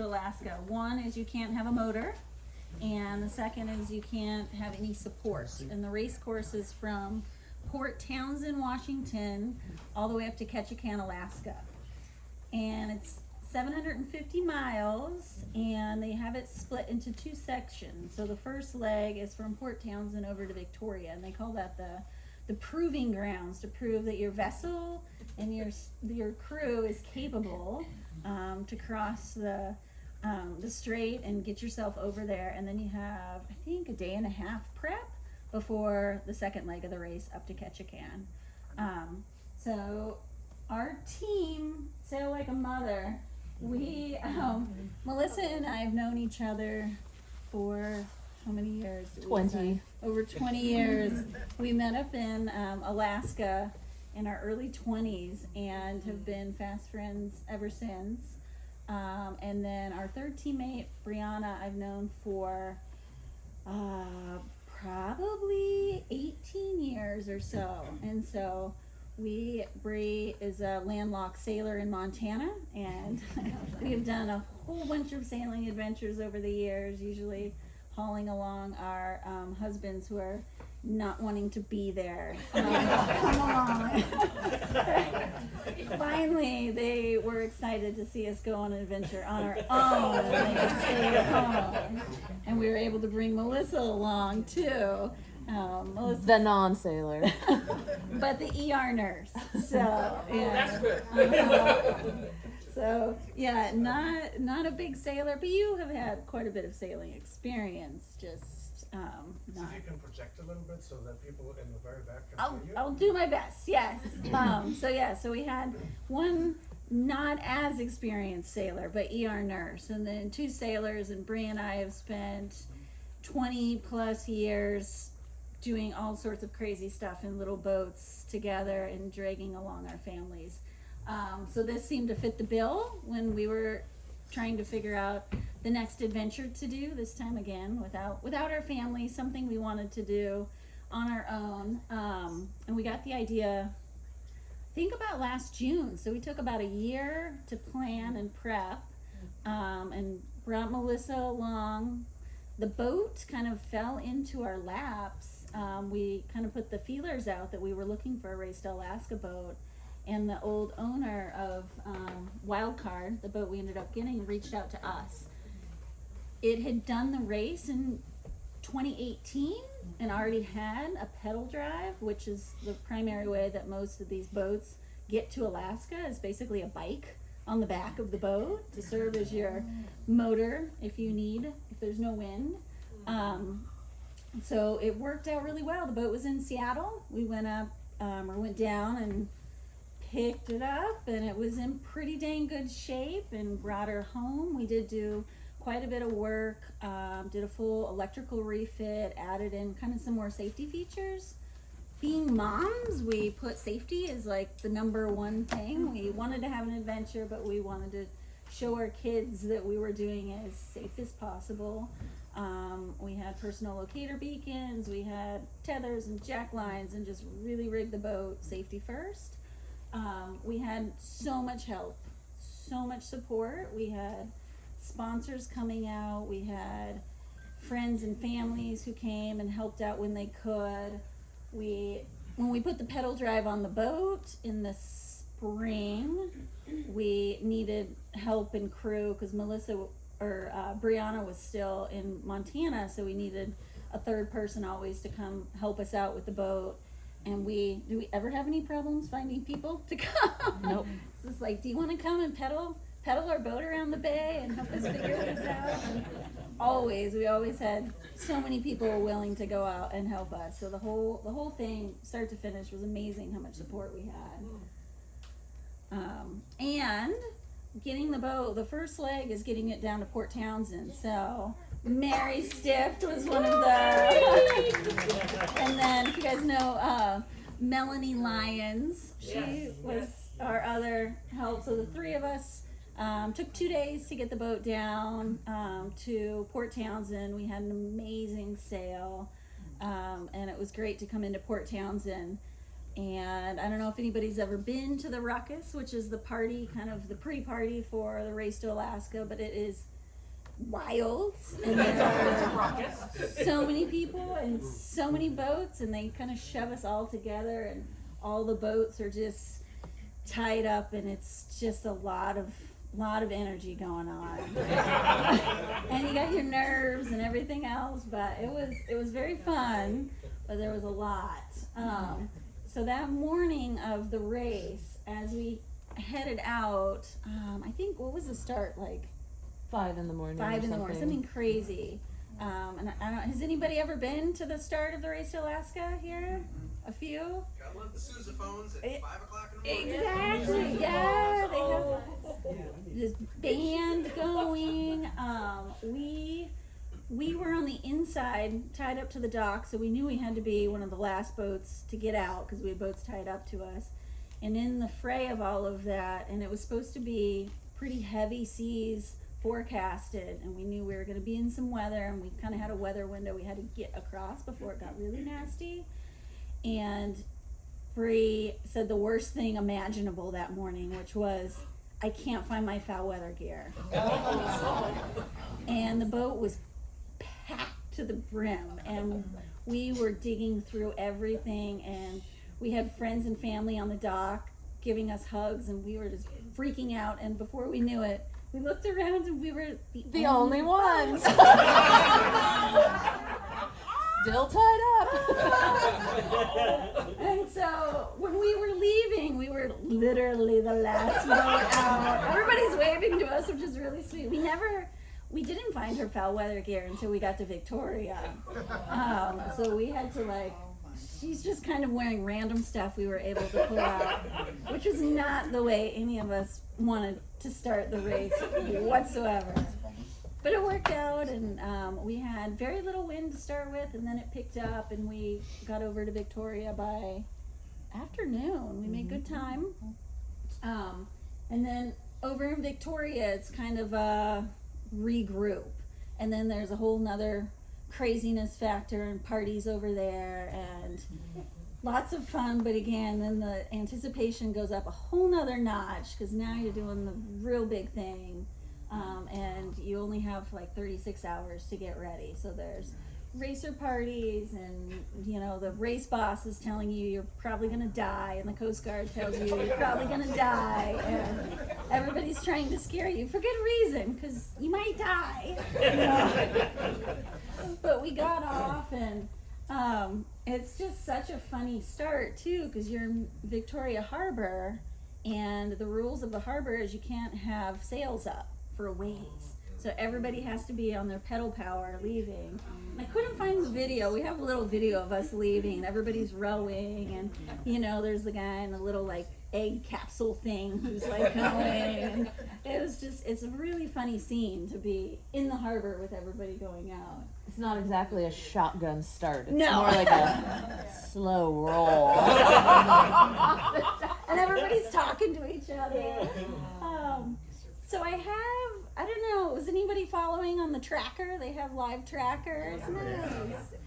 Alaska. One is you can't have a motor, and the second is you can't have any support. And the race course is from Port Townsend, Washington, all the way up to Ketchikan, Alaska. And it's 750 miles, and they have it split into two sections. So the first leg is from Port Townsend over to Victoria, and they call that the proving grounds, to prove that your vessel and your crew is capable to cross the strait and get yourself over there. And then you have, I think, a day and a half prep before the second leg of the race up to Ketchikan. So our team, Sail Like a Mother, we, Melissa and I have known each other for how many years? 20. Over 20 years. We met up in Alaska in our early 20s and have been fast friends ever since. And then our third teammate, Brianna, I've known for probably 18 years or so. And so Bree is a landlocked sailor in Montana, and we have done a whole bunch of sailing adventures over the years, usually hauling along our husbands who are not wanting to be there. Come along. Finally, they were excited to see us go on an adventure on our own, and they could stay at home. And we were able to bring Melissa along too. The non-sailor. But the ER nurse. So yeah. That's good. So yeah, not a big sailor, but you have had quite a bit of sailing experience. Just See if you can project a little bit so that people in the very back can see you. I'll do my best. Yes. So we had one not as experienced sailor, but ER nurse, and then two sailors, and Bree and I have spent 20 plus years doing all sorts of crazy stuff in little boats together and dragging along our families. So this seemed to fit the bill when we were trying to figure out the next adventure to do, this time again without our family, something we wanted to do on our own. And we got the idea, I think, about last June. So we took about a year to plan and prep, and brought Melissa along. The boat kind of fell into our laps. We kind of put the feelers out that we were looking for a Race to Alaska boat, and the old owner of Wildcard, the boat we ended up getting, reached out to us. It had done the race in 2018 and already had a pedal drive, which is the primary way that most of these boats get to Alaska, is basically a bike on the back of the boat to serve as your motor if there's no wind. So it worked out really well. The boat was in Seattle. We went down and picked it up, and it was in pretty dang good shape, and brought her home. We did do quite a bit of work, did a full electrical refit, added in kind of some more safety features. Being moms, we put safety as like the number one thing. We wanted to have an adventure, but we wanted to show our kids that we were doing it as safe as possible. We had personal locator beacons, we had tethers and jack lines, and just really rigged the boat safety first. We had so much help, so much support. We had sponsors coming out, we had friends and families who came and helped out when they could. When we put the pedal drive on the boat in the spring, we needed help and crew because Brianna was still in Montana, so we needed a third person always to come help us out with the boat. And do we ever have any problems finding people to come? Nope. It's just like, do you want to come and pedal our boat around the bay and help us figure this out? And we always had so many people willing to go out and help us. So the whole thing, start to finish, was amazing how much support we had. And getting the boat, the first leg is getting it down to Port Townsend. So Mary Stift was one of the, and then if you guys know Melanie Lyons, she was our other help. So the three of us took 2 days to get the boat down to Port Townsend. We had an amazing sail, and it was great to come into Port Townsend. And I don't know if anybody's ever been to the Ruckus, which is the party, kind of the pre-party for the Race to Alaska, but it is wild. And there are so many people and so many boats, and they kind of shove us all together, and all the boats are just tied up, and it's just a lot of energy going on. And you got your nerves and everything else, but it was very fun, but there was a lot. So that morning of the race, as we headed out, I think, what was the start, like 5 in the morning. 5 in the morning, something crazy. And I don't, has anybody ever been to the start of the Race to Alaska here? A few? Gotta love the sousaphones at 5 o'clock in the morning. Exactly, yeah, they have this band going. We were on the inside, tied up to the dock, so we knew we had to be one of the last boats to get out, because we had boats tied up to us. And in the fray of all of that, and it was supposed to be pretty heavy seas forecasted, and we knew we were going to be in some weather, and we kind of had a weather window we had to get across before it got really nasty. And Bree said the worst thing imaginable that morning, which was, I can't find my foul weather gear. And the boat was packed to the brim, and we were digging through everything, and we had friends and family on the dock giving us hugs, and we were just freaking out. And before we knew it, we looked around and we were The only ones. Still tied up. And so when we were leaving, we were literally the last boat out. Everybody's waving to us, which is really sweet. We didn't find her foul weather gear until we got to Victoria. So we had to she's just kind of wearing random stuff we were able to pull out, which was not the way any of us wanted to start the race whatsoever. But it worked out, and we had very little wind to start with, and then it picked up, and we got over to Victoria by afternoon. We made good time. And then over in Victoria, it's kind of a regroup. And then there's a whole nother craziness factor and parties over there, and lots of fun. But again, then the anticipation goes up a whole nother notch, because now you're doing the real big thing. And you only have like 36 hours to get ready. So there's racer parties, and the race boss is telling you you're probably gonna die, and the Coast Guard tells you you're probably gonna die, and everybody's trying to scare you for good reason, because you might die. But we got off, and it's just such a funny start too, because you're in Victoria Harbor, and the rules of the harbor is you can't have sails up for a ways. So everybody has to be on their pedal power leaving. And I couldn't find the video. We have a little video of us leaving, and everybody's rowing, and there's the guy in a little egg capsule thing who's going. And it's a really funny scene to be in the harbor with everybody going out. It's not exactly a shotgun start. It's No. more like a slow roll. And everybody's talking to each other. So I don't know, was anybody following on the tracker? They have live trackers. Nice.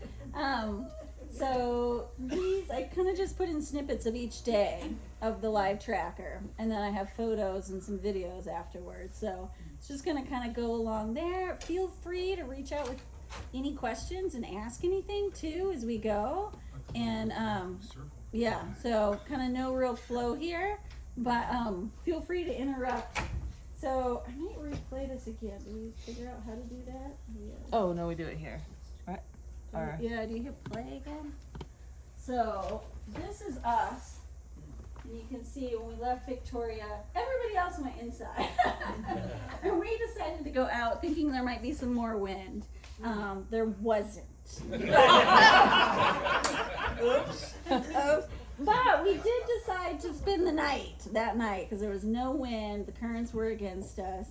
So these, I kind of just put in snippets of each day of the live tracker, and then I have photos and some videos afterwards. So it's just gonna kind of go along there. Feel free to reach out with any questions and ask anything too as we go. And yeah, so kind of no real flow here, but feel free to interrupt. So I might replay this again. Do we figure out how to do that? Yeah. Oh no, we do it here, right? Or Yeah, do you hit play again? So this is us. And you can see when we left Victoria, everybody else went inside. And we decided to go out thinking there might be some more wind. There wasn't. Oops. But we did decide to spend the night that night because there was no wind. The currents were against us.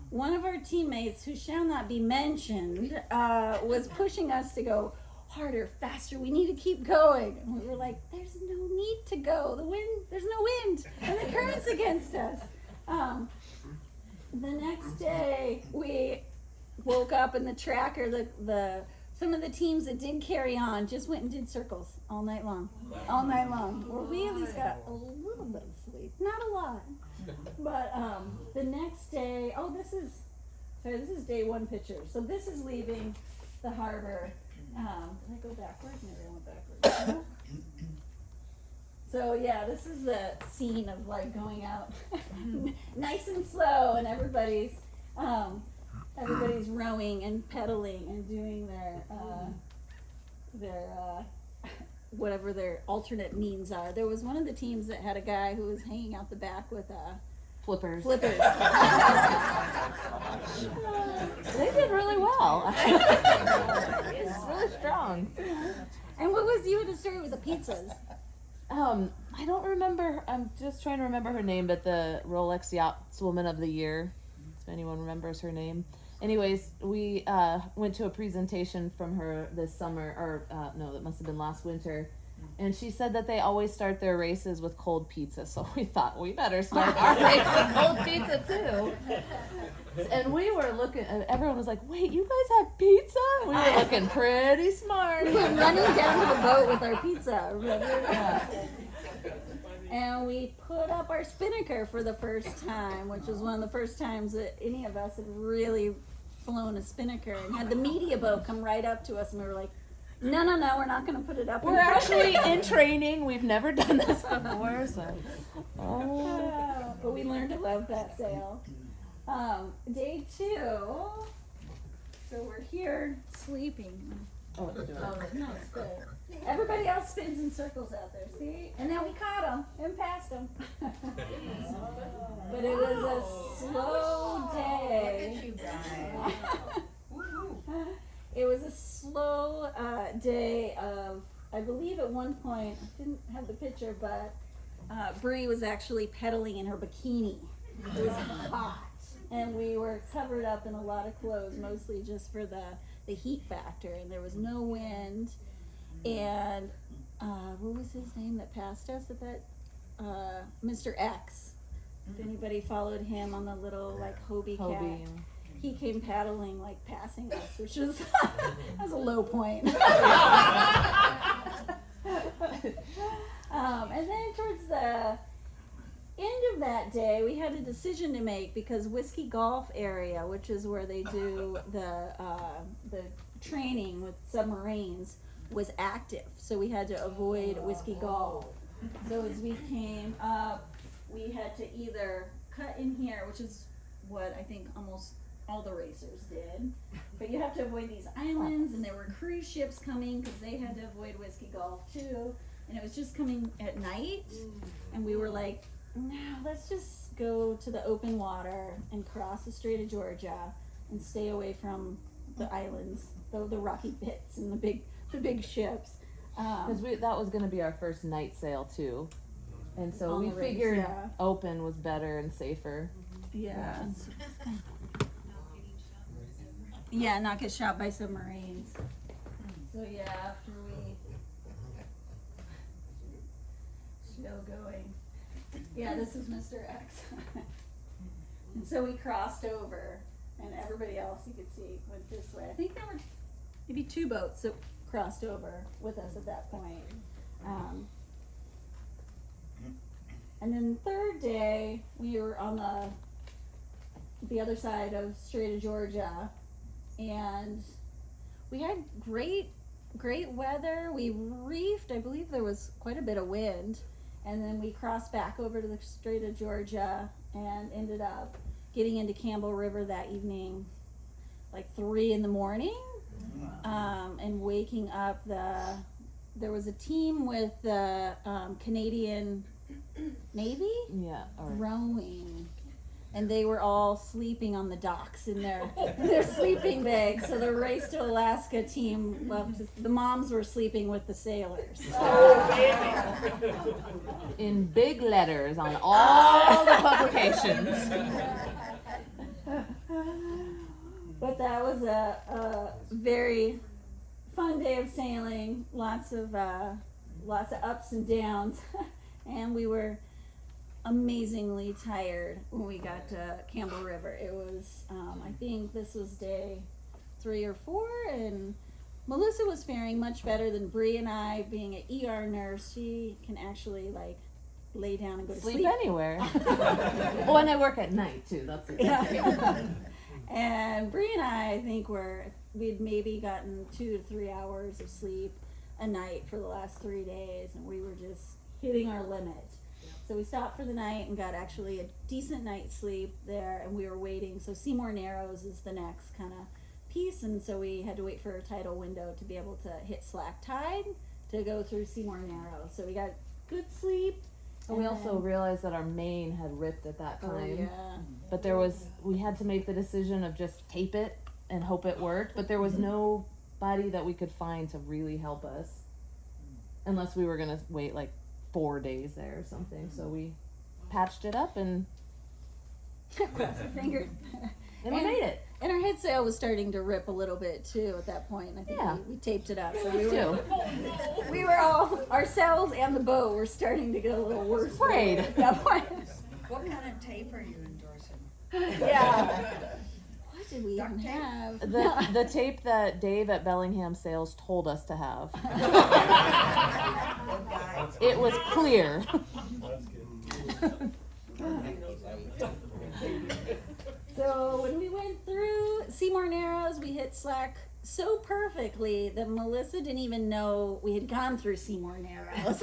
One of our teammates, who shall not be mentioned, was pushing us to go harder, faster. We need to keep going. And we were like, there's no need to go. There's no wind, and the current's against us. The next day, we woke up and the tracker, the some of the teams that did carry on just went and did circles all night long. All night long. Well, we at least got a little bit of sleep. Not a lot. But the next day, this is day one picture. So this is leaving the harbor. Did I go backwards? Maybe I went backwards. So yeah, this is the scene of like going out nice and slow, and everybody's rowing and pedaling and doing their whatever their alternate means are. There was one of the teams that had a guy who was hanging out the back with Flippers. flippers. They did really well. It's really strong. And what was you had to start with the pizzas? I don't remember. I'm just trying to remember her name, but the Rolex Yachtswoman of the Year. If anyone remembers her name. Anyways, we went to a presentation from her this summer, or no, that must have been last winter. And she said that they always start their races with cold pizza. So we thought we better start our race with cold pizza too. And we were looking, everyone was like, wait, you guys have pizza? We were looking pretty smart. We were running down to the boat with our pizza. Remember? And we put up our spinnaker for the first time, which was one of the first times that any of us had really flown a spinnaker, and had the media boat come right up to us, and we were like, no, we're not going to put it up. We're actually in training. We've never done this before, so. But we learned to love that sail. Day 2. So we're here sleeping. Oh, it's doing it. No, it's good. Everybody else spins in circles out there, see? And then we caught them and passed them. But it was a slow day. It was a slow day of, I believe at one point, I didn't have the picture, but Bree was actually pedaling in her bikini. It was hot. And we were covered up in a lot of clothes, mostly just for the heat factor. And there was no wind. And what was his name that passed us at that? Mr. X. If anybody followed him on the little like Hobie cat. He came paddling, like passing us, which was that was a low point. And then towards the end of that day, we had a decision to make because Whiskey Golf area, which is where they do the training with submarines, was active. So we had to avoid Whiskey Golf. So as we came up, we had to either cut in here, which is what I think almost all the racers did, but you have to avoid these islands, and there were cruise ships coming because they had to avoid Whiskey Golf too, and it was just coming at night, and we were like, no, let's just go to the open water and cross the Strait of Georgia and stay away from the islands, the rocky bits and the big ships. Because that was going to be our first night sail too, and so On we the race, figured yeah. open was better and safer. Yeah. Yeah, not get shot by submarines. So yeah, after we still going. Yeah, this is Mr. X. And so we crossed over, and everybody else you could see went this way. I think there were maybe 2 boats that crossed over with us at that point. And then the third day, we were on the other side of Strait of Georgia, and we had great weather. We reefed. I believe there was quite a bit of wind, and then we crossed back over to the Strait of Georgia and ended up getting into Campbell River that evening, like 3 in the morning, and waking up there was a team with the Canadian Navy rowing, and they were all sleeping on the docks in their sleeping bags. So the Race to Alaska team the moms were sleeping with the sailors. In big letters on all the publications. But that was a very fun day of sailing. Lots of ups and downs, and we were amazingly tired when we got to Campbell River. It was, I think this was day 3 or 4, and Melissa was faring much better than Bree and I. Being an ER nurse, she can actually like lay down and go to sleep. Anywhere. Well, and I work at night too. That's the Yeah. And Bree and I think we'd maybe gotten 2 to 3 hours of sleep a night for the last 3 days, and we were just hitting our limit. So we stopped for the night and got actually a decent night's sleep there, and we were waiting. So Seymour Narrows is the next kind of piece, and so we had to wait for a tidal window to be able to hit slack tide to go through Seymour Narrows. So we got good sleep. And we also realized that our main had ripped at that time. Oh, yeah. But we had to make the decision of just tape it and hope it worked. But there was nobody that we could find to really help us. Unless we were going to wait like 4 days there or something. So we patched it up and Cross your fingers. we made it. And our head sail was starting to rip a little bit too at that point. I think we taped it up. So we were all, ourselves and the boat were starting to get a little worse. Afraid. At that point. What kind of tape are you endorsing? Yeah. What did we even have? The tape that Dave at Bellingham Sales told us to have. It was clear. That's good. So when we went through Seymour Narrows, we hit slack so perfectly that Melissa didn't even know we had gone through Seymour Narrows.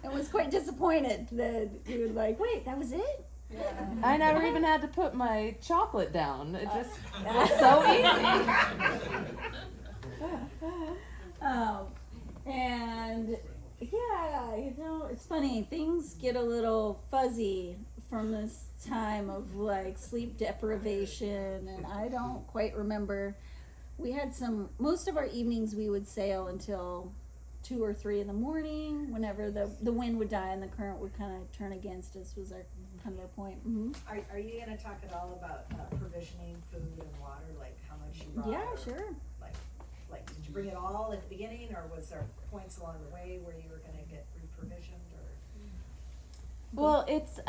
And was quite disappointed that we were like, wait, that was it? I never even had to put my chocolate down. It just was so easy. And yeah, it's funny, things get a little fuzzy from this time of like sleep deprivation, and I don't quite remember. We had most of our evenings we would sail until 2 or 3 in the morning, whenever the wind would die and the current would kind of turn against us was our kind of our point. Mm-hmm. Are you going to talk at all about provisioning food and water, like how much you brought? Yeah, or, sure. Like did you bring it all at the beginning, or was there points along the way where you were going to get reprovisioned? Well, it's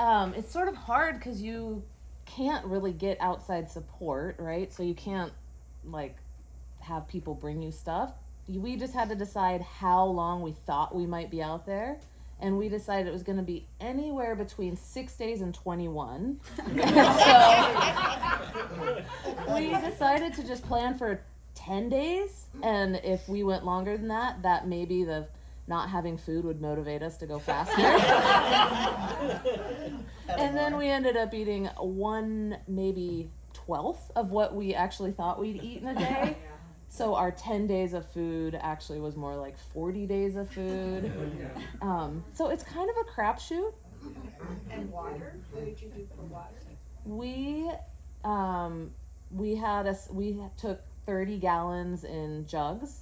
sort of hard because you can't really get outside support, right? So you can't like have people bring you stuff. We just had to decide how long we thought we might be out there, and we decided it was going to be anywhere between 6 days and 21. So we decided to just plan for 10 days, and if we went longer than that, that maybe the not having food would motivate us to go faster. And then we ended up eating 1, maybe 1/12 of what we actually thought we'd eat in a day. So our 10 days of food actually was more like 40 days of food. So it's kind of a crapshoot. And water? What did you do for water? We took 30 gallons in jugs,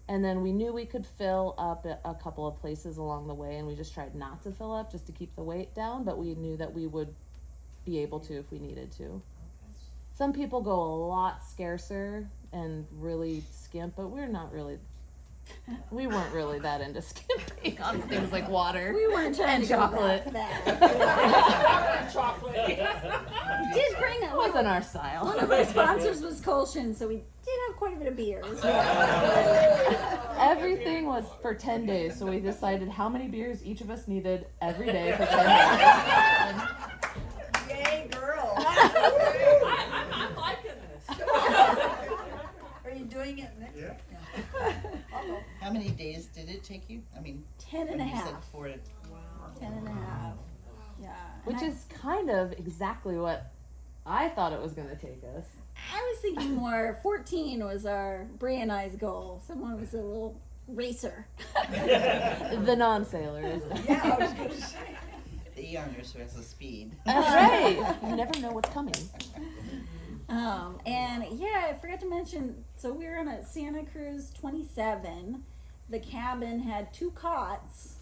and then we knew we could fill up at a couple of places along the way, and we just tried not to fill up just to keep the weight down, but we knew that we would be able to if we needed to. Some people go a lot scarcer and really skimp, but we weren't really that into skimping on things like water. We weren't trying to chocolate. go that. We did bring It wasn't our style. One of our sponsors was Colshin, so we did have quite a bit of beer as well. Everything was for 10 days, so we decided how many beers each of us needed every day for 10 days. Yay, girl! I'm liking this. Are you doing it next? Yeah. How many days did it take you? I mean, 10 and a when you said half. 4 to 10 and a half. Yeah. Which And is kind of exactly what I thought it was going to take us. I was thinking more 14 was our Brie and I's goal. Someone was a little racer. The non-sailors. Yeah, I was going to say. the ER nurse who has the speed. That's right. You never know what's coming. And yeah, I forgot to mention, so we were on a Santa Cruz 27. The cabin had 2 cots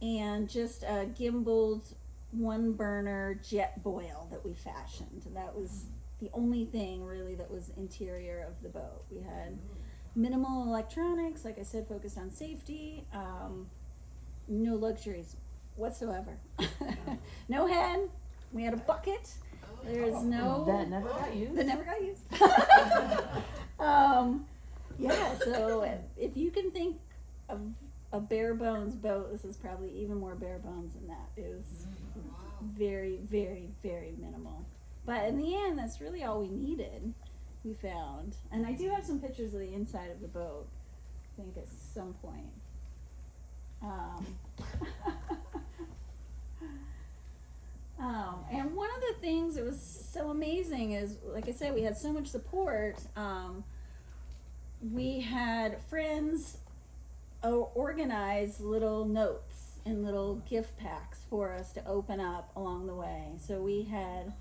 and just a gimbaled 1-burner jet boil that we fashioned. And that was the only thing really that was interior of the boat. We had minimal electronics, like I said, focused on safety, no luxuries whatsoever. No head. We had a bucket. There's no That never got used. that never got used. So if you can think of a bare bones boat, this is probably even more bare bones than that. It was very, very, very minimal. But in the end, that's really all we needed, we found. And I do have some pictures of the inside of the boat, I think at some point. And one of the things that was so amazing is, like I said, we had so much support. We had friends organize little notes and little gift packs for us to open up along the way. So we had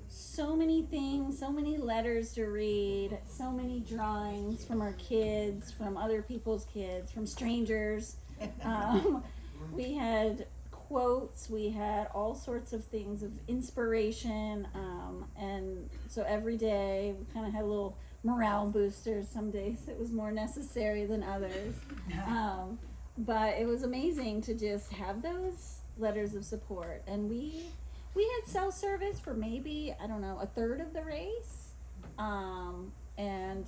so many things, so many letters to read, so many drawings from our kids, from other people's kids, from strangers. We had quotes, we had all sorts of things of inspiration, and so every day we kind of had little morale boosters. Some days it was more necessary than others, but it was amazing to just have those letters of support. And we had self-service for maybe, I don't know, a third of the race, and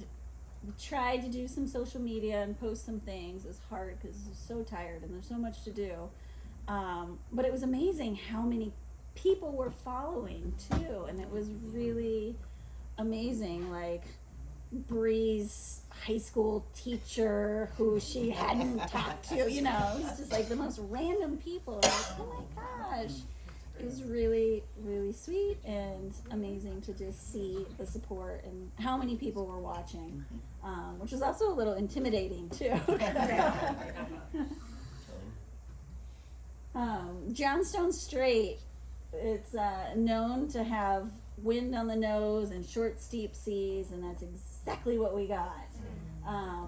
we tried to do some social media and post some things. It was hard because I was so tired and there's so much to do. But it was amazing how many people were following too, and it was really amazing. Like Bree's high school teacher who she hadn't talked to, you know, it was just like the most random people. Like, oh my gosh. It was really, really sweet and amazing to just see the support and how many people were watching, which was also a little intimidating too. Johnstone Strait, it's known to have wind on the nose and short, steep seas, and that's exactly what we got.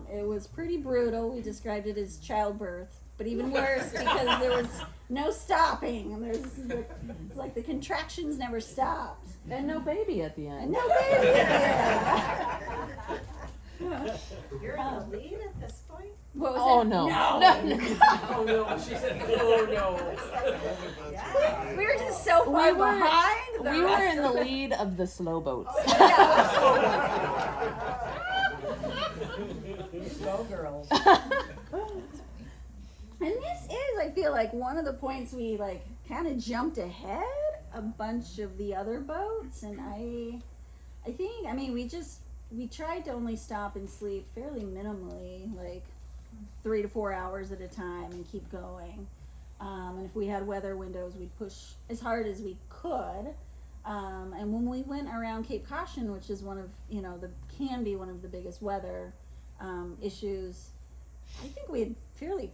It was pretty brutal. We described it as childbirth, but even worse because there was no stopping. And it's like the contractions never stopped. And no baby at the end. And no baby at the end. You're in the lead at this point? What was Oh it? no. Oh no, she said, oh no. Yeah. We were just so far behind. We were in the lead of the slow boats. Go girls. And this is, I feel like, one of the points we like kind of jumped ahead a bunch of the other boats, and I think, I mean, we tried to only stop and sleep fairly minimally, like 3 to 4 hours at a time, and keep going. And if we had weather windows, we'd push as hard as we could. And when we went around Cape Caution, which is one of, you know, can be one of the biggest weather issues, I think we had fairly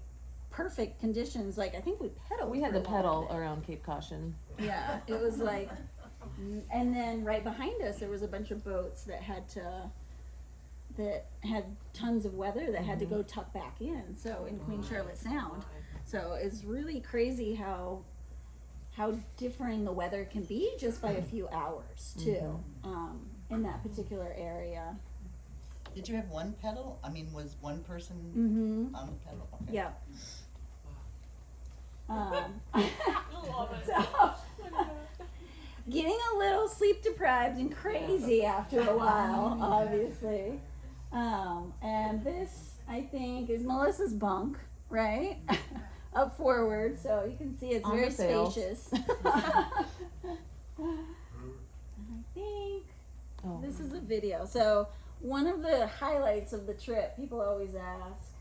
perfect conditions. Like, I think we pedaled. We had for to a lot of pedal it. around Cape Caution. Yeah, it was like, and then right behind us there was a bunch of boats that had tons of weather that had to go tuck back in. So in Queen Charlotte Sound. So it's really crazy how differing the weather can be just by a few hours too, in that particular area. Did you have one pedal? I mean, was one person on the pedal? Okay. Yeah. Love it. So, getting a little sleep deprived and crazy after a while, obviously. And this, I think, is Melissa's bunk, right? Up forward, so you can see it's On very the sails. spacious. And I think this is a video. So one of the highlights of the trip, people always ask,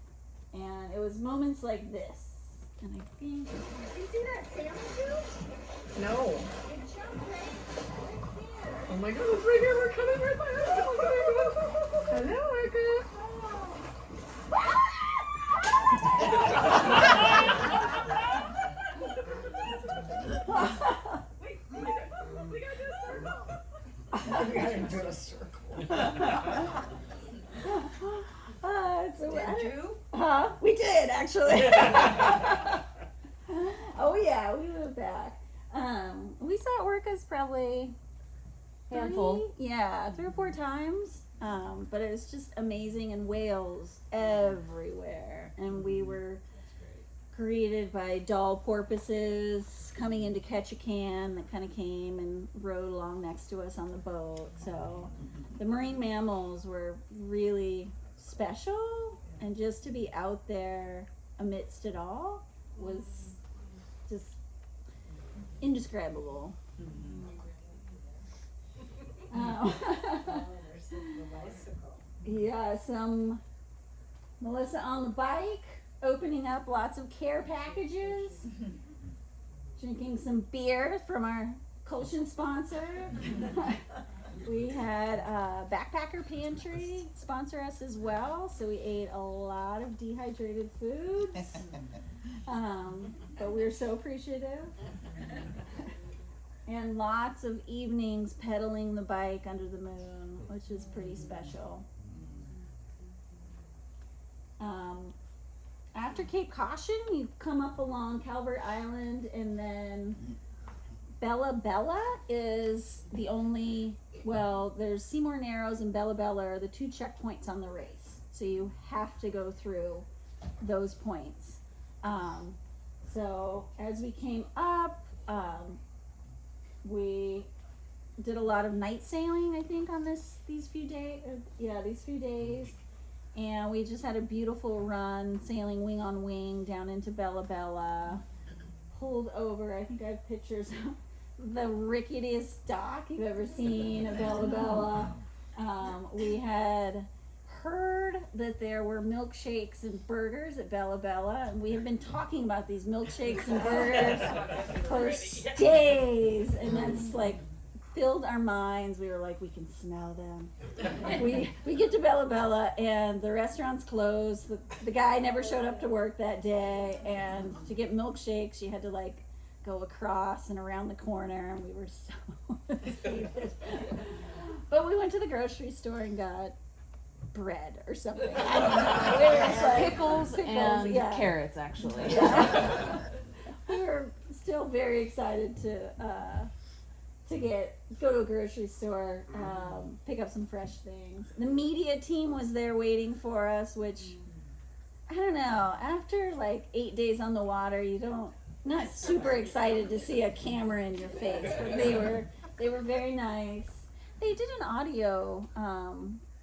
and it was moments like this. And I think, did you see that sail too? No. It jumped right there. Oh my god, it's right here. We're coming right by us. Hello, Erica. Wait, we gotta do a circle. Did you? We did actually. Oh yeah, we went back. We saw Orcas probably Handful. 3 or 4 times. But it was just amazing, and whales everywhere. And we were greeted by doll porpoises coming in to catch a can that kind of came and rode along next to us on the boat. So the marine mammals were really special And just to be out there amidst it all was just indescribable. Oh, there's the bicycle. Yeah, some Melissa on the bike, opening up lots of care packages, drinking some beer from our Colshan sponsor. We had a backpacker pantry sponsor us as well, so we ate a lot of dehydrated foods. But we were so appreciative. And lots of evenings pedaling the bike under the moon, which is pretty special. After Cape Caution, you come up along Calvert Island, and then Bella Bella is the only, well, there's Seymour Narrows and Bella Bella are the 2 checkpoints on the race. So you have to go through those points. So as we came up, we did a lot of night sailing, I think, on these few days. And we just had a beautiful run, sailing wing on wing down into Bella Bella. Pulled over, I think I have pictures of the ricketiest dock you've ever seen of Bella Bella. We had heard that there were milkshakes and burgers at Bella Bella, and we have been talking about these milkshakes and burgers for days, and that's like filled our minds. We were like, we can smell them. We get to Bella Bella, and the restaurant's closed. The guy never showed up to work that day, and to get milkshakes, you had to like go across and around the corner, and we were so defeated. But we went to the grocery store and got bread or something. I don't know. We were just like, Pickles and yeah. carrots, actually. Yeah. We were still very excited to go to a grocery store, pick up some fresh things. The media team was there waiting for us, which I don't know. After like 8 days on the water, not super excited to see a camera in your face, but they were very nice. They did an audio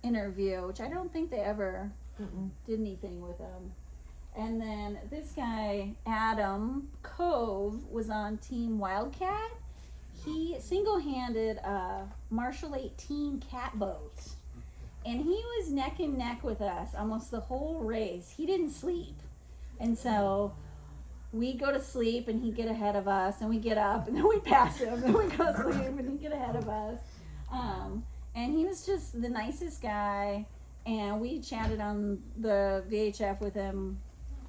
interview, which I don't think they ever did anything with them. And then this guy, Adam Cove, was on Team Wildcat. He single-handed a Marshall 18 catboat, and he was neck and neck with us almost the whole race. He didn't sleep, and so we go to sleep, and he'd get ahead of us, and we get up, and then we pass him, and we go to sleep, and he'd get ahead of us. And he was just the nicest guy, and we chatted on the VHF with him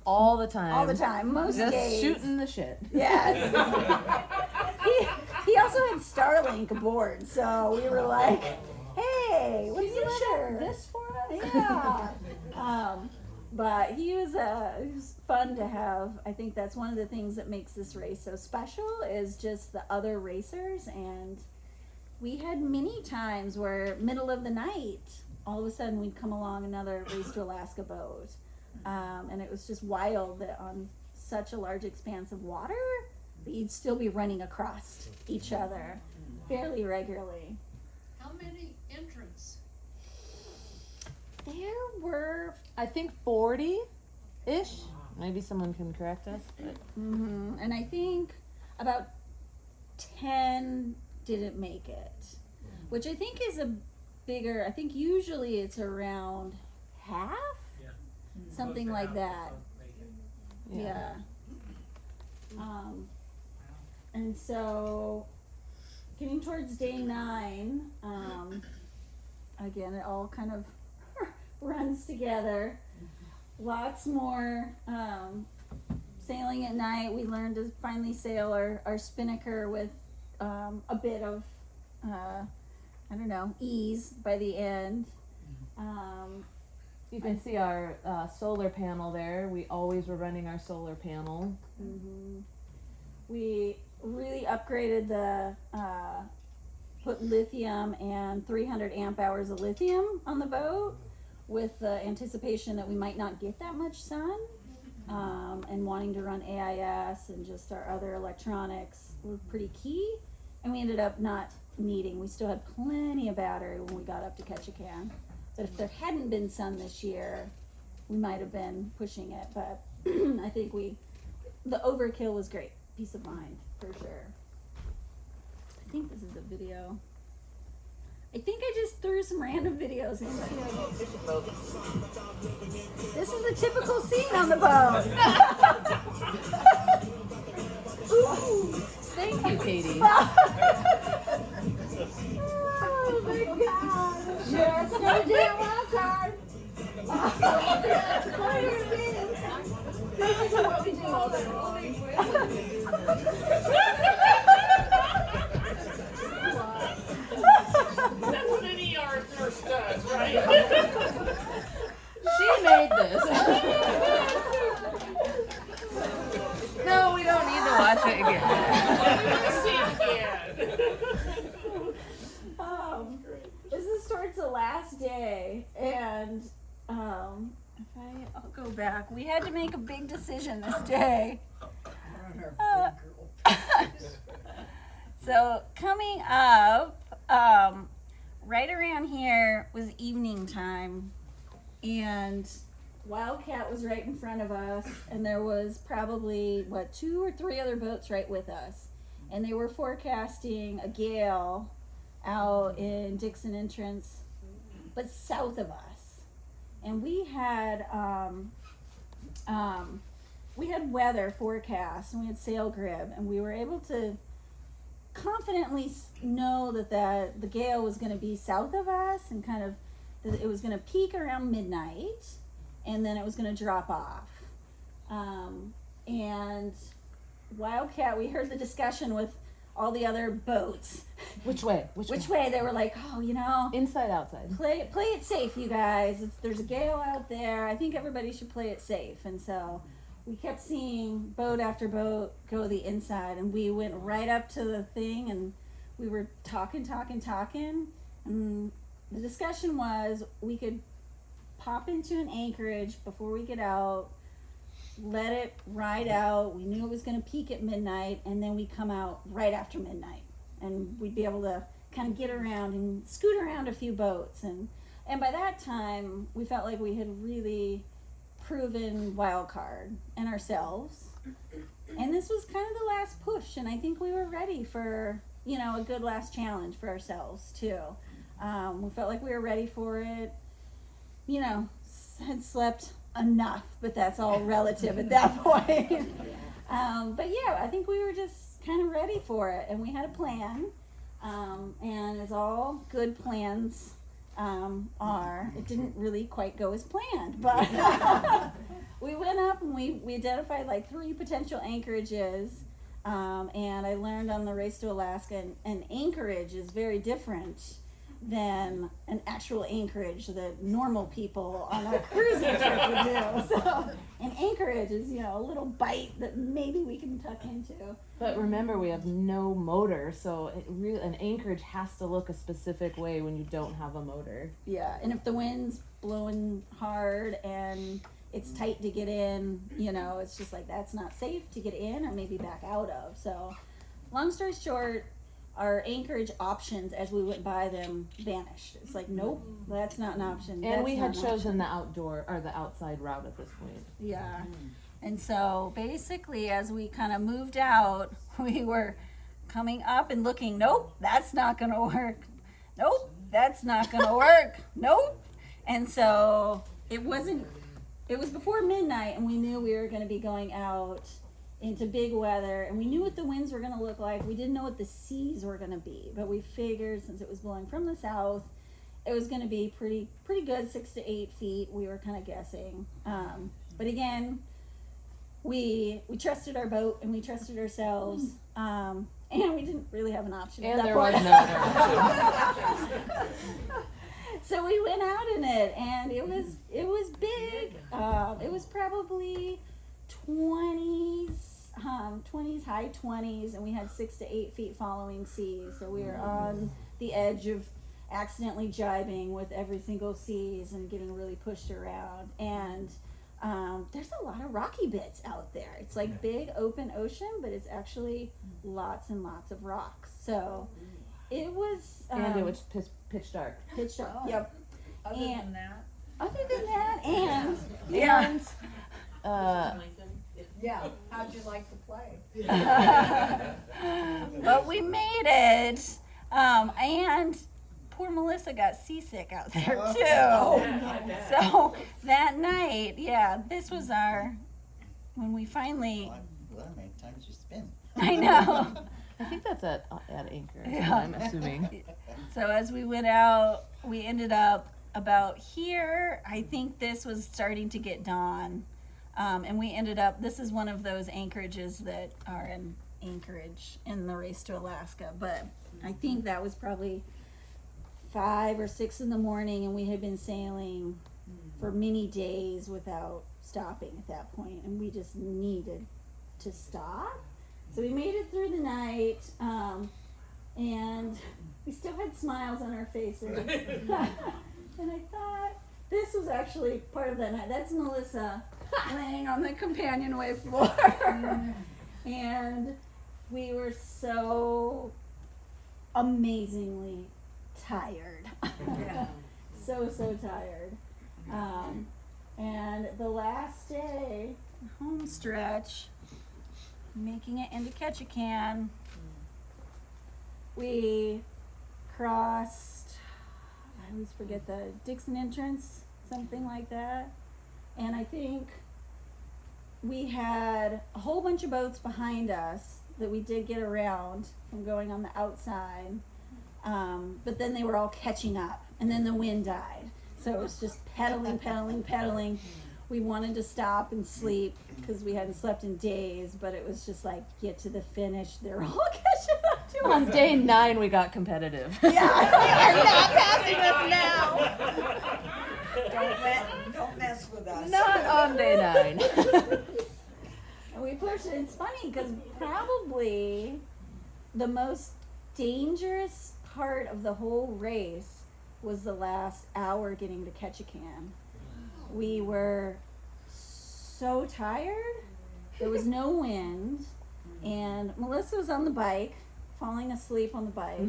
All the time. most Just days. shooting the shit. Yes. He also had Starlink aboard, so we were like, hey, what's the matter? This for us? Yeah. But he was fun to have. I think that's one of the things that makes this race so special is just the other racers. And we had many times where middle of the night, all of a sudden we'd come along another Race to Alaska boat. And it was just wild that on such a large expanse of water, you'd still be running across each other fairly regularly. How many entrants? There were, I think 40-ish. Maybe someone can correct us. But and I think about 10 didn't make it, which I think is a bigger, I think usually it's around half, something like that. Yeah. And so getting towards day 9, again, it all kind of runs together. Lots more sailing at night. We learned to finally sail our spinnaker with a bit of, ease by the end. you can see our solar panel there. We always were running our solar panel. We really upgraded the, put lithium and 300 amp hours of lithium on the boat with the anticipation that we might not get that much sun, and wanting to run AIS and just our other electronics were pretty key. And we ended up not needing, we still had plenty of battery when we got up to Ketchikan. But if there hadn't been sun this year, we might have been pushing it, but I think the overkill was great. Peace of mind, for sure. I think this is a video. I think I just threw some random videos in here. This is a typical scene on the boat. Ooh, Thank you, Katie. oh my gosh. Yes, no damn wild card. This is what we do all day long. That's what an ER nurse does, right? She made this. No, we don't need to watch it again. See it again. This is towards the last day, and I'll go back. We had to make a big decision this day. So coming up, right around here was evening time, and Wildcat was right in front of us, and there was probably 2 or 3 other boats right with us, and they were forecasting a gale out in Dixon Entrance, but south of us. And we had weather forecast, and we had sail grid, and we were able to confidently know that the gale was going to be south of us, and kind of that it was going to peak around midnight, and then it was going to drop off. And Wildcat, we heard the discussion with all the other boats. Which way? Which way? They were like, oh, Inside, outside. play it safe, you guys. There's a gale out there. I think everybody should play it safe. And so we kept seeing boat after boat go the inside, and we went right up to the thing, and we were talking, and the discussion was we could pop into an anchorage before we get out, let it ride out. We knew it was going to peak at midnight, and then we come out right after midnight, and we'd be able to kind of get around and scoot around a few boats. And by that time, we felt like we had really proven wild card and ourselves. And this was kind of the last push, and I think we were ready for, a good last challenge for ourselves too. We felt like we were ready for it. Had slept enough, but that's all relative at that point. But yeah, I think we were just kind of ready for it, and we had a plan. And as all good plans are, it didn't really quite go as planned, but we went up and we identified like 3 potential anchorages. And I learned on the Race to Alaska, an anchorage is very different than an actual anchorage that normal people on a cruising trip would do. So an anchorage is, a little bite that maybe we can tuck into. But remember, we have no motor, so an anchorage has to look a specific way when you don't have a motor. Yeah, and if the wind's blowing hard and it's tight to get in, it's just like that's not safe to get in or maybe back out of. So long story short, our anchorage options as we went by them vanished. It's like, nope, that's not an option. And we had That's not an chosen the outdoor or the outside route at this point. Yeah. And so basically, as we kind of moved out, we were coming up and looking, nope, that's not going to work. Nope, that's not going to work. Nope. And so it was before midnight, and we knew we were going to be going out into big weather, and we knew what the winds were going to look like. We didn't know what the seas were going to be, but we figured since it was blowing from the south, it was going to be pretty good, 6 to 8 feet. We were kind of guessing. But again, we trusted our boat and we trusted ourselves, and we didn't really have an option. And at that there point. was no other option. So we went out in it, and it was big. It was probably 20s, high 20s, and we had 6 to 8 feet following seas. So we were on the edge of accidentally jibing with every single seas and getting really pushed around. And there's a lot of rocky bits out there. It's like big open ocean, but it's actually lots and lots of rocks. So it was and it was pitch dark. pitch dark. Oh. Yep. Other And- than that, other than that, and Yeah, how'd you like to play? but we made it. And poor Melissa got seasick out there too. So that night, this was when we finally. Well, how many times you spin? I know. I think that's at Anchorage. Yeah. I'm assuming. So as we went out, we ended up about here. I think this was starting to get dawn. And we ended up, this is one of those anchorages that are in Anchorage in the race to Alaska. But I think that was probably 5 or 6 in the morning, and we had been sailing for many days without stopping at that point, and we just needed to stop. So we made it through the night, and we still had smiles on our faces. And I thought this was actually part of that night. That's Melissa laying on the companionway floor. And we were so amazingly tired. So tired. And the last day, home stretch, making it into Ketchikan, we crossed, I always forget the Dixon entrance, something like that. And I think we had a whole bunch of boats behind us that we did get around from going on the outside. But then they were all catching up, and then the wind died. So it was just pedaling. We wanted to stop and sleep because we hadn't slept in days, but it was just like, get to the finish. They're all catching up to us. On day 9, we got competitive. Yeah, they are not passing us now. Don't mess with us. Not on day 9. And we pushed it. It's funny because probably the most dangerous part of the whole race was the last hour getting to Ketchikan. We were so tired. There was no wind, and Melissa was on the bike, falling asleep on the bike.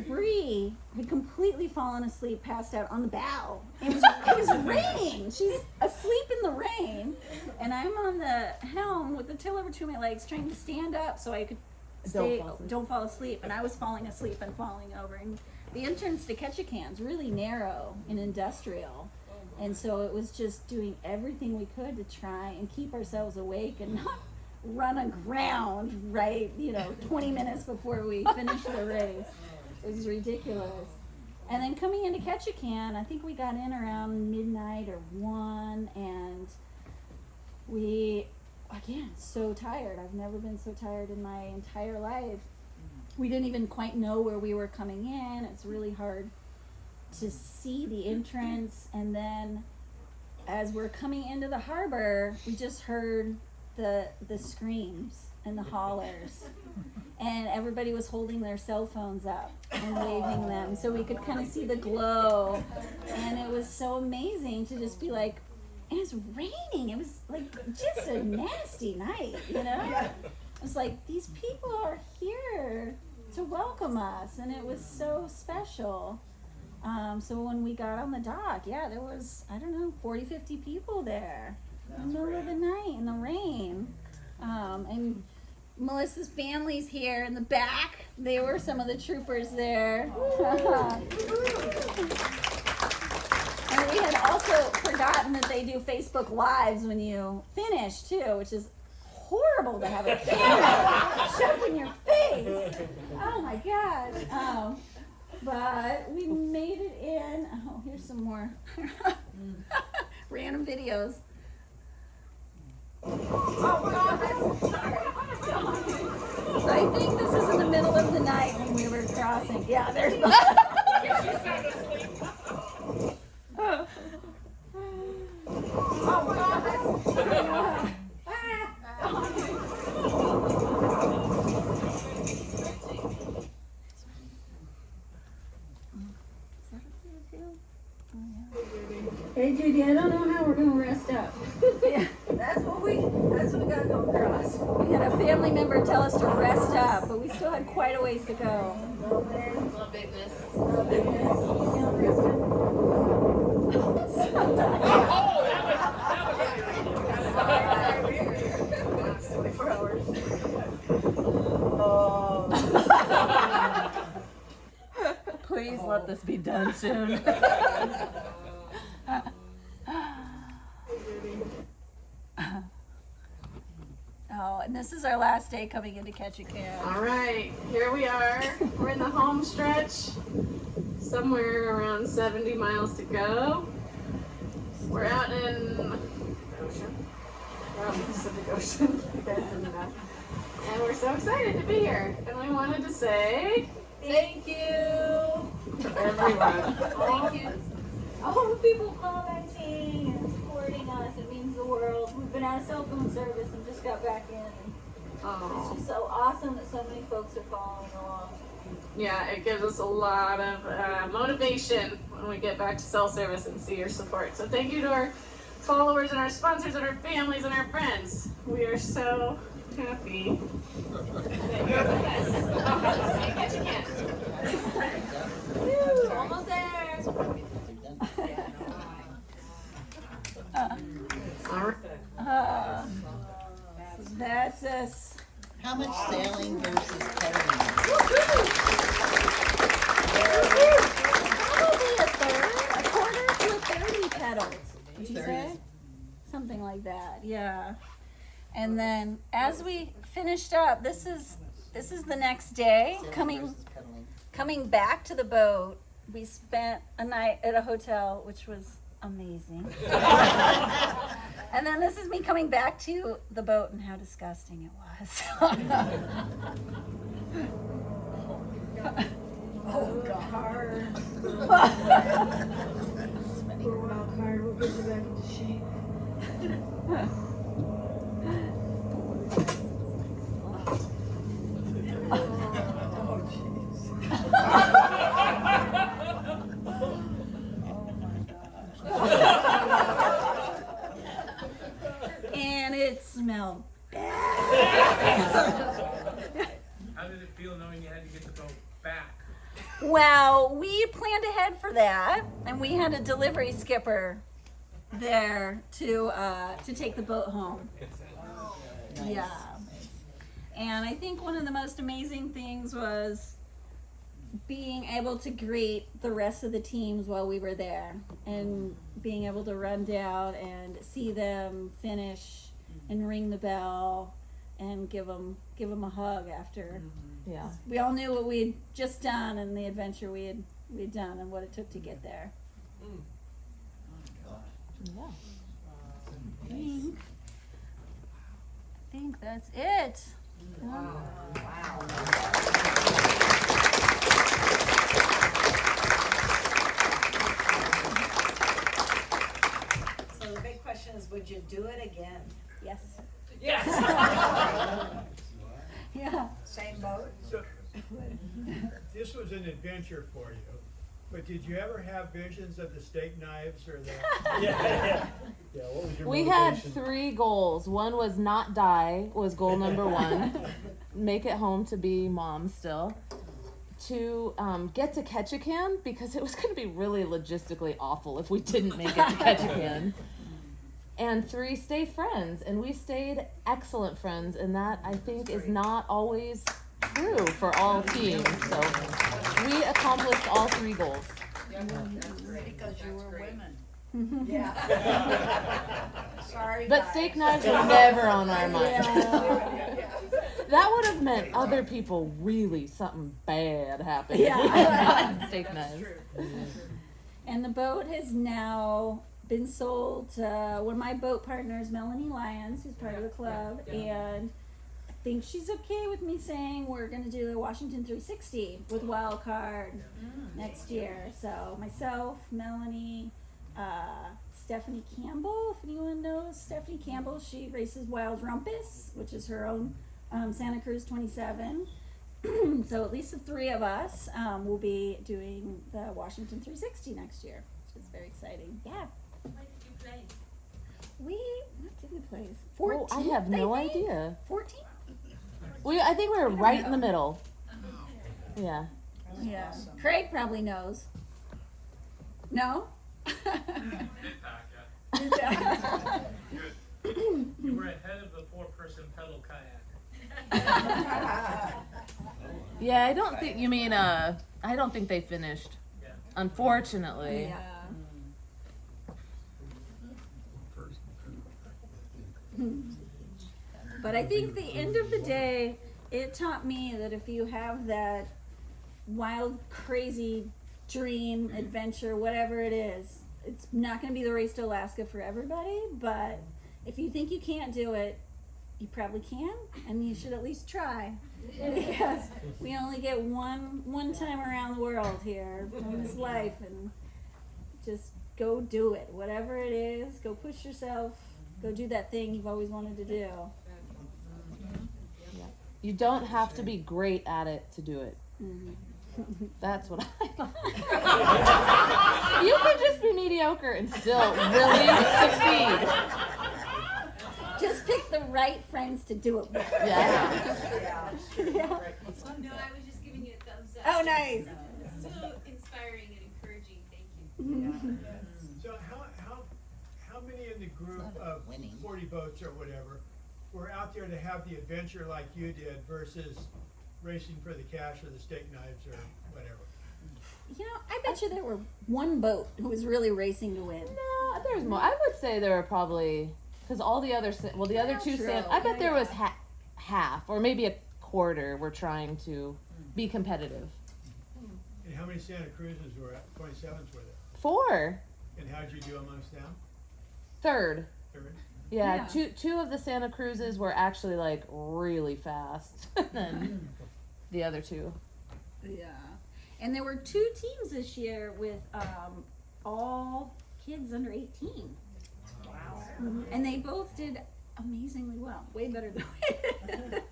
Bree had completely fallen asleep, passed out on the bow. It was raining. She's asleep in the rain, and I'm on the helm with the tiller between my legs, trying to stand up so I could don't fall asleep. And I was falling asleep and falling over. And the entrance to Ketchikan's really narrow and industrial. And so it was just doing everything we could to try and keep ourselves awake and not run aground, 20 minutes before we finished the race. It was ridiculous. And then coming into Ketchikan, I think we got in around midnight or 1, and we, again, so tired. I've never been so tired in my entire life. We didn't even quite know where we were coming in. It's really hard to see the entrance, and then as we're coming into the harbor, we just heard the screams and the hollers, and everybody was holding their cell phones up and waving them so we could kind of see the glow. And it was so amazing to just be like, and it's raining. It was like just a nasty night, It's like, these people are here to welcome us, and it was so special. So when we got on the dock, there was, 40, 50 people there in the middle of the night in the rain. And Melissa's family's here in the back. They were some of the troopers there. And we had also forgotten that they do Facebook Lives when you finish too, which is horrible to have a camera shoved in your face. Oh my gosh. But we made it in. Oh, here's some more random videos. So I think this is in the middle of the night when we were crossing. Yeah, there's Hey Judy, I don't know how we're gonna rest up. Yeah, that's what we gotta go across. We had a family member tell us to rest up, but we still had quite a ways to go. Little bigness. So this be done soon. Oh, and this is our last day coming into Ketchikan. All right, here we are. We're in the home stretch. Somewhere around 70 miles to go. We're out in the ocean. We're out in the Pacific Ocean. You guys didn't know. And we're so excited to be here. And we wanted to say Thank you. to everyone. Thank you. All the people commenting and supporting us, it means the world. We've been out of cell phone service and just got back in. And it's Oh, just so awesome that so many folks are following along. yeah, it gives us a lot of motivation when we get back to cell service and see your support. So thank you to our followers and our sponsors and our families and our friends. We are so happy that you're with us. See you catch again. Woo, almost there. All right. So that's us. How much sailing versus pedaling? Probably a third, a quarter to a third we pedaled. Would you say? Something like that, yeah. And then as we finished up, this is the next day. Sailing versus pedaling. Coming back to the boat, we spent a night at a hotel, which was amazing. And then this is me coming back to the boat and how disgusting it was. Oh, God. We're wild card. We'll get you back into shape. And it smelled bad. How did it feel knowing you had to get the boat back? Well, we planned ahead for that, and we had a delivery skipper there to take the boat home. Yeah. And I think one of the most amazing things was being able to greet the rest of the teams while we were there, and being able to run down and see them finish and ring the bell and give them a hug after. Yeah. We all knew what we'd just done and the adventure we'd done and what it took to get there. Yeah. I think that's it. So the big question is, would you do it again? Yes. Yes! Yeah. Same boat? So, this was an adventure for you, but did you ever have visions of the steak knives or the? Yeah, what was your We had 3 goals. One was not die, was goal number 1. Make it home to be mom still. 2, get to Ketchikan, because it was going to be really logistically awful if we didn't make it to Ketchikan. And 3, stay friends. And we stayed excellent friends, and that, I think, is not always true for all teams. So we accomplished all 3 goals. Because you were women. Yeah. Sorry, But guys. steak knives were never on our mind. That would have meant other people really something bad happened. if we had gotten steak knives. And the boat has now been sold to one of my boat partners, Melanie Lyons, who's part of the club, and I think she's okay with me saying we're going to do the Washington 360 with Wild Card next year. So myself, Melanie, Stephanie Campbell, if anyone knows Stephanie Campbell, she races Wild Rumpus, which is her own Santa Cruz 27. So at least the 3 of us will be doing the Washington 360 next year, which is very exciting. Yeah. What did you play? What did we play? Oh, 14th, I have no think? idea. 14? I think we were right in the middle. Yeah. Yeah. Craig probably knows. No? You were ahead of the 4-person pedal kayak. Yeah, I don't think you mean I don't think they finished. unfortunately. Yeah. But I think the end of the day, it taught me that if you have that wild, crazy dream, adventure, whatever it is, it's not going to be the race to Alaska for everybody, but if you think you can't do it, you probably can, and you should at least try. Because we only get one time around the world here in this life, and just go do it. Whatever it is, go push yourself, go do that thing you've always wanted to do. You don't have to be great at it to do it. That's what I thought. You could just be mediocre and still really succeed. Just pick the right friends to do it with. Yeah. Yeah. No, I was just giving you a thumbs up. Oh, nice. So inspiring and encouraging. Thank you. So how many in the group of winning. 40 boats or whatever were out there to have the adventure like you did versus racing for the cash or the steak knives or whatever? You know, I bet you there were one boat who was really racing to win. No, there's more. I would say there were probably, because all the other, the other two, True. I bet Yeah, there was half or maybe a quarter were trying to be competitive. And how many Santa Cruzes were at 27s were there? 4. And how'd you do amongst them? 3rd. Third? Yeah, Yeah. two of the Santa Cruzes were actually like really fast than the other 2. Yeah. And there were 2 teams this year with all kids under 18. Wow. And they both did amazingly well. Way better than we did.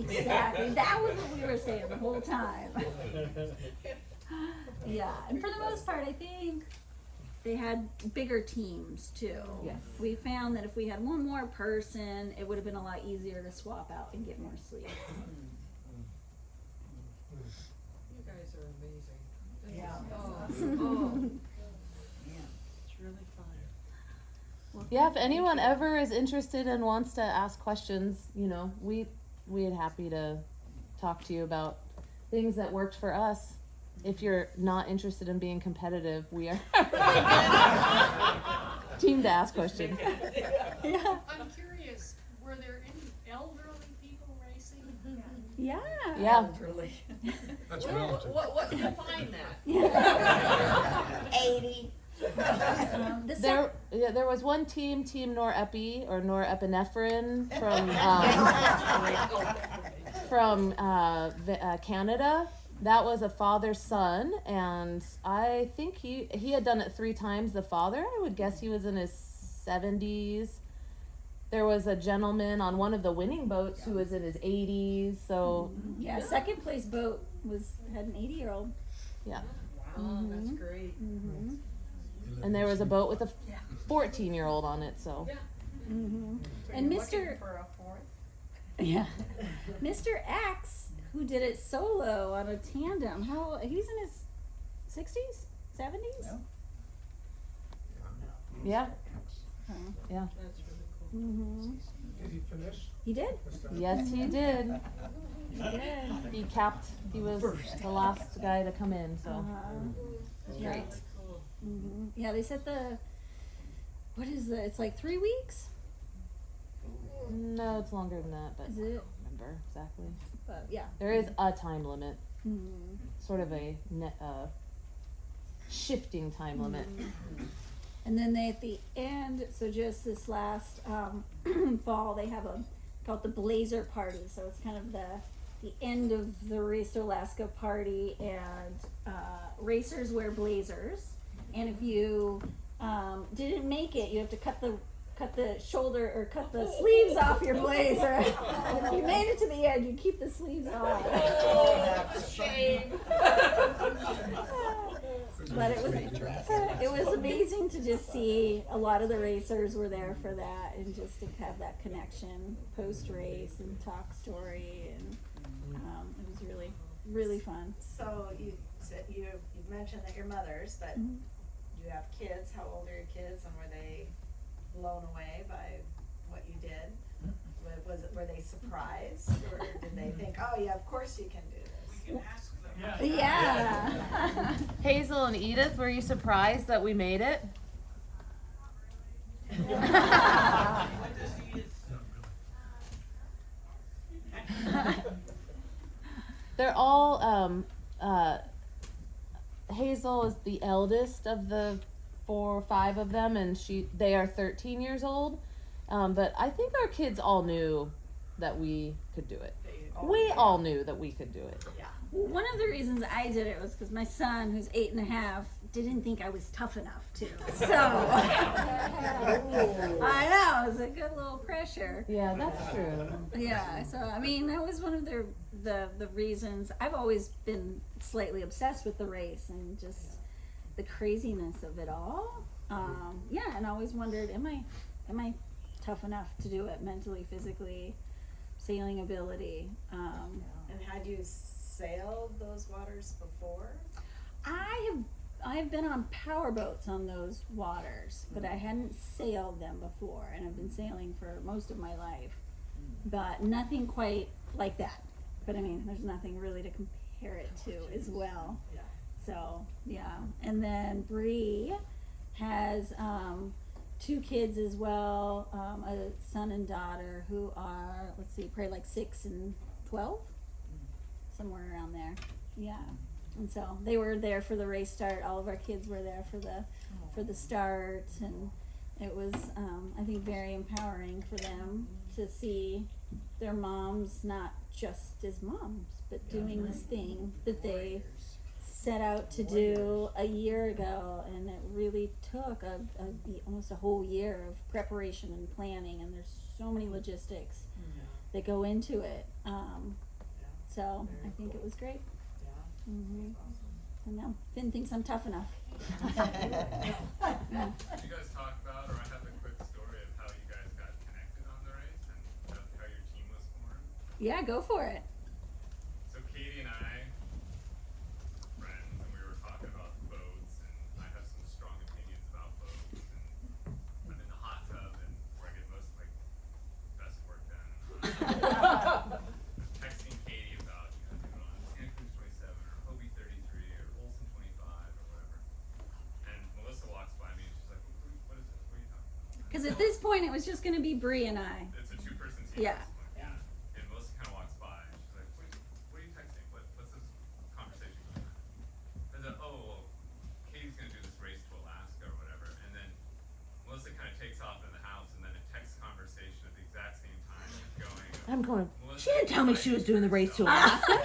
Exactly. That was what we were saying the whole time. Yeah. And for the most part, I think they had bigger teams too. Yes. We found that if we had one more person, it would have been a lot easier to swap out and get more sleep. You guys are amazing. Yeah. It's really fun. Yeah, if anyone ever is interested and wants to ask questions, you know, we'd happy to talk to you about things that worked for us. If you're not interested in being competitive, we are team to ask questions. Yeah. I'm curious, were there any elderly people racing? Yeah. Yeah. That's relative. What define that? 80. There was one team, Team Norepi or norepinephrine from Canada. That was a father-son, and I think he had done it 3 times. The father, I would guess he was in his 70s. There was a gentleman on one of the winning boats who was in his 80s. So Yeah, second place boat had an 80-year-old. yeah, Wow, that's great. and there was a boat with a 14-year-old on it. So And Mr. For a fourth? Yeah, Mr. X, who did it solo on a tandem. He's in his 60s, 70s. yeah, yeah. That's really cool. Did he finish? He did. Yes, he did. He did. He was the last guy to come in. So It's Yeah. great. Yeah, they said it's like 3 weeks. no, it's longer than that, but Is I it? don't remember exactly. But yeah. There is a time limit, Mhm. sort of a shifting time limit. And then at the end, so just this last fall, they have called the Blazer Party. So it's kind of the end of the Race to Alaska party, and racers wear blazers. And if you didn't make it, you have to cut the shoulder or cut the sleeves off your blazer. And if you made it to the end, you keep the sleeves on. Shame. But it was amazing to just see a lot of the racers were there for that, and just to have that connection post race and talk story, and it was really, really fun. So you said you mentioned that you're mothers, but you have kids. How old are your kids, and were they blown away by what you did? Were they surprised, or did they think, oh yeah, of course you can do this? Yeah. Hazel and Edith, were you surprised that we made it? They're all Hazel is the eldest of the 4 or 5 of them, and they are 13 years old. But I think our kids all knew that we could do it. We all knew that we could do it. One of the reasons I did it was because my son, who's 8.5, didn't think I was tough enough to. So I know, it was a good little pressure. Yeah, that's true. Yeah, so I mean, that was one of the reasons. I've always been slightly obsessed with the race and just the craziness of it all. Yeah, and I always wondered, am I tough enough to do it mentally, physically, sailing ability? And had you sailed those waters before? I've been on power boats on those waters, but I hadn't sailed them before, and I've been sailing for most of my life, but nothing quite like that. But I mean, there's nothing really to compare it to as well. Yeah. So yeah, and then Bree has 2 kids as well, a son and daughter who are, let's see, probably like 6 and 12, somewhere around there. Yeah. And so they were there for the race start. All of our kids were there for the start, and it was I think very empowering for them to see their moms not just as moms, but doing this thing that they set out to do a year ago, and it really took almost a whole year of preparation and planning, and there's so many logistics that go into it. So I think it was great. Mm-hmm. And now Finn thinks I'm tough enough. Did you guys talk about, or I have a quick story of how you guys got connected on the race and how your team was formed? Yeah, go for it. So Katie and I, friends, and we were talking about boats, and I have some strong opinions about boats, and I'm in the hot tub and where I get most of my best work done. I was texting Katie about, doing on Santa Cruz 27 or Hobie 33 or Olson 25 or whatever. And Melissa walks by me and she's like, what is this? What are you talking about? Because at this point, it was just going to be Bree and I. It's a 2-person team. Yeah. At this point, yeah. And Melissa kind of walks by and she's like, what are you texting? What's this conversation going on? I said, oh, well, Katie's going to do this race to Alaska or whatever. And then Melissa kind of takes off in the house, and then a text conversation at the exact same time is going. I'm going, Melissa, she didn't tell me she was doing the race to Alaska.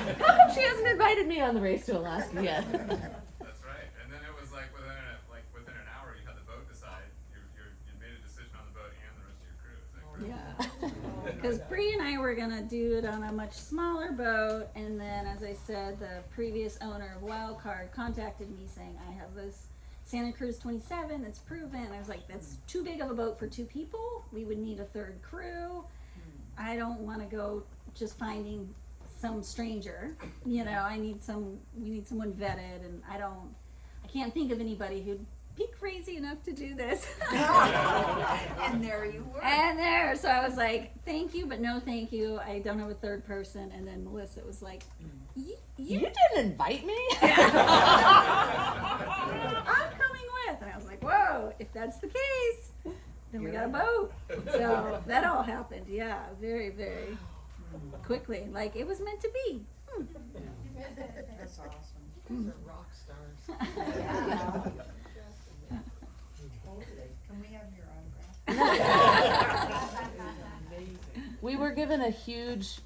She hasn't invited me on the race to Alaska yet. That's right. And then it was like within an hour, you had the boat decide. You made a decision on the boat and the rest of your crew. Is that correct? Yeah. Because Bree and I were going to do it on a much smaller boat, and then, as I said, the previous owner of Wildcard contacted me saying, I have this Santa Cruz 27 that's proven. And I was like, that's too big of a boat for 2 people. We would need a 3rd crew. I don't want to go just finding some stranger. You know, we need someone vetted, and I can't think of anybody who'd be crazy enough to do this. And there you were. So I was like, thank you, but no thank you. I don't have a 3rd person. And then Melissa was like, you You didn't invite me? I'm coming with. And I was like, whoa, if that's the case, then we got a boat. So that all happened, yeah, very, very quickly. Like, it was meant to be. That's awesome. You guys are rock stars. Can we have your autograph? We were given a huge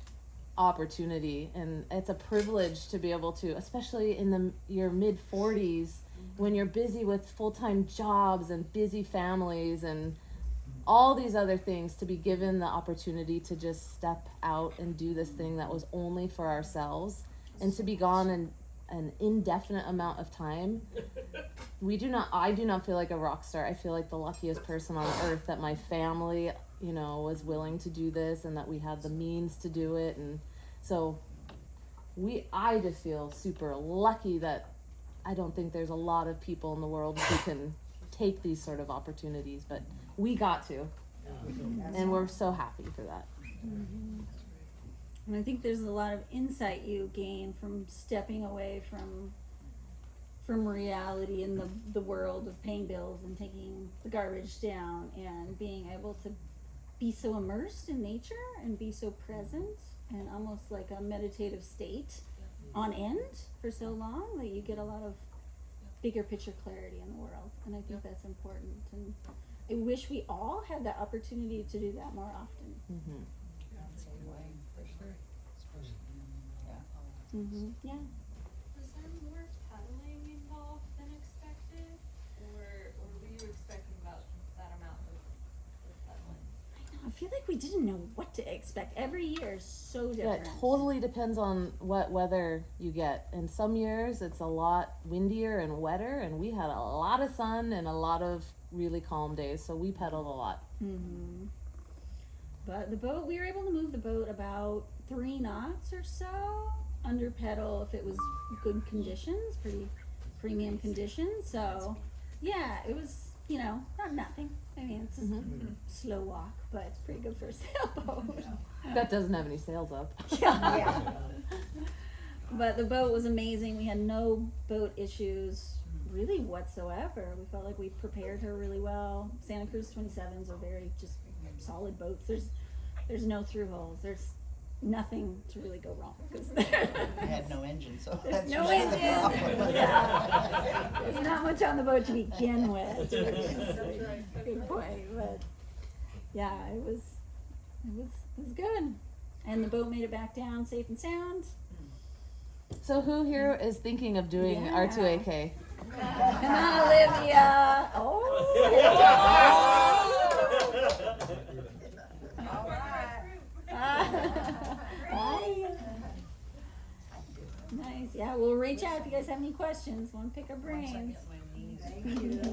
opportunity, and it's a privilege to be able to, especially in your mid-40s, when you're busy with full-time jobs and busy families and all these other things, to be given the opportunity to just step out and do this thing that was only for ourselves, and to be gone an indefinite amount of time. I do not feel like a rock star. I feel like the luckiest person on earth that my family, was willing to do this, and that we had the means to do it. And so I just feel super lucky that I don't think there's a lot of people in the world who can take these sort of opportunities, but we got to, and we're so happy for that. And I think there's a lot of insight you gain from stepping away from reality in the world of paying bills and taking the garbage down and being able to be so immersed in nature and be so present and almost like a meditative state on end for so long that you get a lot of bigger picture clarity in the world. And I think that's important. And I wish we all had the opportunity to do that more often. Mm-hmm. Same way, for sure. Especially, yeah. Mm-hmm. Yeah. Was there more pedaling involved than expected? Or were you expecting about that amount of pedaling? I feel like we didn't know what to expect. Every year is so Yeah, different. it totally depends on what weather you get. In some years, it's a lot windier and wetter, and we had a lot of sun and a lot of really calm days, so we pedaled a lot. Mm-hmm. But the boat, we were able to move the boat about 3 knots or so under pedal if it was good conditions, pretty premium conditions. So, yeah, it was, not nothing. I mean, it's a slow walk, but it's pretty good for a sailboat. That doesn't have any sails up. Yeah. But the boat was amazing. We had no boat issues really whatsoever. We felt like we prepared her really well. Santa Cruz 27s are very just solid boats. There's no through holes. There's nothing to really go wrong because It had no engine, so there's that's no usually the engine. problem. Yeah. There's not much on the boat to begin with, which is a good point. But yeah, it was good. And the boat made it back down safe and sound. So who here is thinking of doing Yeah. R2AK? Come on, Olivia. All right. Hi. Nice. Yeah, we'll reach out if you guys have any questions. Want to pick our brains. Thank you.